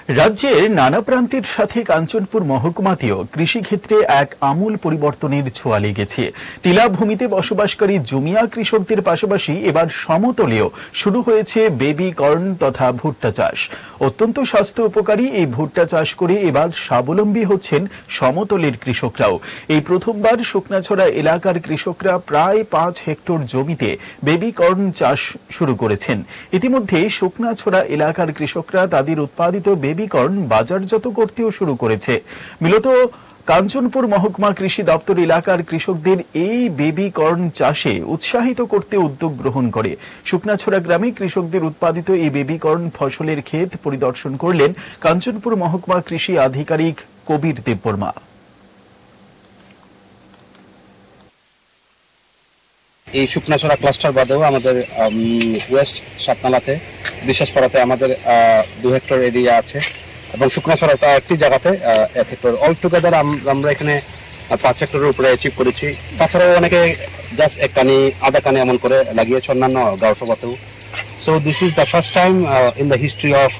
রাজ্যের নানা প্রান্তের সাথে কাঞ্চনপুর মহকুমাতেও কৃষিক্ষেত্রে এক আমূল পরিবর্তনের ছোঁয়া লেগেছে। টিলা ভূমিতে বসবাসকারী জুমিয়া কৃষকদের পাশাপাশি এবার সমতলেও শুরু হয়েছে বেবি কর্ন তথা ভুট্টা চাষ। অত্যন্ত স্বাস্থ্য উপকারী এই ভুট্টা চাষ করে এবার স্বাবলম্বী হচ্ছেন সমতলের কৃষকরাও। এই প্রথমবার শুকনাছড়া এলাকার কৃষকরা প্রায় 5 হেক্টর জমিতে বেবি কর্ন চাষ শুরু করেছেন। ইতিমধ্যে শুকনাছড়া এলাকার কৃষকরা তাদের উৎপাদিত বেবি কর্ন বাজারজাত করতেও শুরু করেছে। মূলত কাঞ্চনপুর মহকুমা কৃষি দপ্তর এলাকার কৃষকদের এই বেবি কর্ন চাষে উৎসাহিত করতে উদ্যোগ গ্রহণ করে। শুকনাছড়া গ্রামে কৃষকদের উৎপাদিত এই বেবি কর্ন ফসলের ক্ষেত পরিদর্শন করলেন কাঞ্চনপুর মহকুমা কৃষি আধিকারিক কবির দেববর্মা। এই শুকনাছড়া ক্লাস্টার বাদেও আমাদের ওয়েস্ট সাতনালাতে বিশ্বাসপাড়াতে আমাদের 2 হেক্টর এরিয়া আছে এবং শুকনাছড়াটা একটি জায়গাতে 1 হেক্টর। অল টুগেদার আমরা এখানে 5 হেক্টরের উপরে অ্যাচিভ করেছি। তাছাড়াও অনেকে জাস্ট 1 কানি আধা কানি এমন করে লাগিয়েছে অন্যান্য গাঁওসভাতেও। So this is the first time in the history of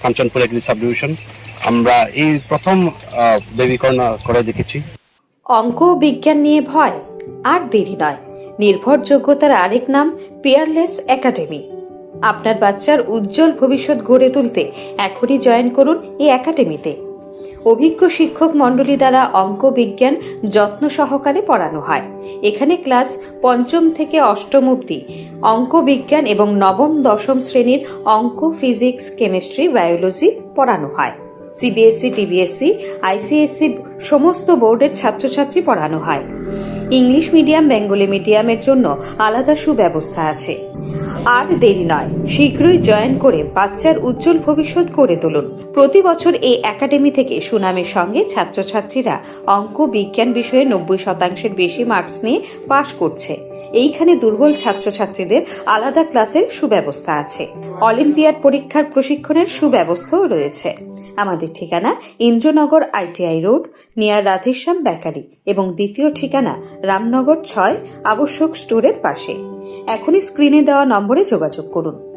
Kanchanpur agri subdivision আমরা এই প্রথম বেবি কর্ন করে দেখেছি। অঙ্ক বিজ্ঞান নিয়ে ভয় আর দেরি নয়। নির্ভরযোগ্যতার আরেক নাম পিয়ারলেস একাডেমি। আপনার বাচ্চার উজ্জ্বল ভবিষ্যৎ গড়ে তুলতে এখনই জয়েন করুন এই একাডেমিতে। অভিজ্ঞ শিক্ষক মণ্ডলী দ্বারা অঙ্ক বিজ্ঞান যত্ন সহকারে পড়ানো হয়। এখানে ক্লাস 5ম থেকে 8ম অবধি অঙ্ক বিজ্ঞান এবং 9ম 10ম শ্রেণীর অঙ্ক, ফিজিক্স, কেমিস্ট্রি, বায়োলজি পড়ানো হয়। সিবিএসসি, টিবিএসসি, আইসিএসসি সমস্ত বোর্ডের ছাত্রছাত্রী পড়ানো হয়। ইংলিশ মিডিয়াম, বেঙ্গলি মিডিয়ামের জন্য আলাদা সুব্যবস্থা আছে। আর দেরি নয়, শীঘ্রই জয়েন করে বাচ্চার উজ্জ্বল ভবিষ্যৎ গড়ে তুলুন। প্রতি বছর এই একাডেমি থেকে সুনামের সঙ্গে ছাত্রছাত্রীরা অঙ্ক বিজ্ঞান বিষয়ে 90% বেশি মার্কস নিয়ে পাশ করছে। এইখানে দুর্বল ছাত্রছাত্রীদের আলাদা ক্লাসের সুব্যবস্থা আছে। অলিম্পিয়াড পরীক্ষার প্রশিক্ষণের সুব্যবস্থাও রয়েছে। আমাদের ঠিকানা Indranagar ITI road, near Radheshyam bakery এবং দ্বিতীয় ঠিকানা রামনগর 6 আবশ্যক স্টোরের পাশে। এখনই স্ক্রিনে দেওয়া নম্বরে যোগাযোগ করুন।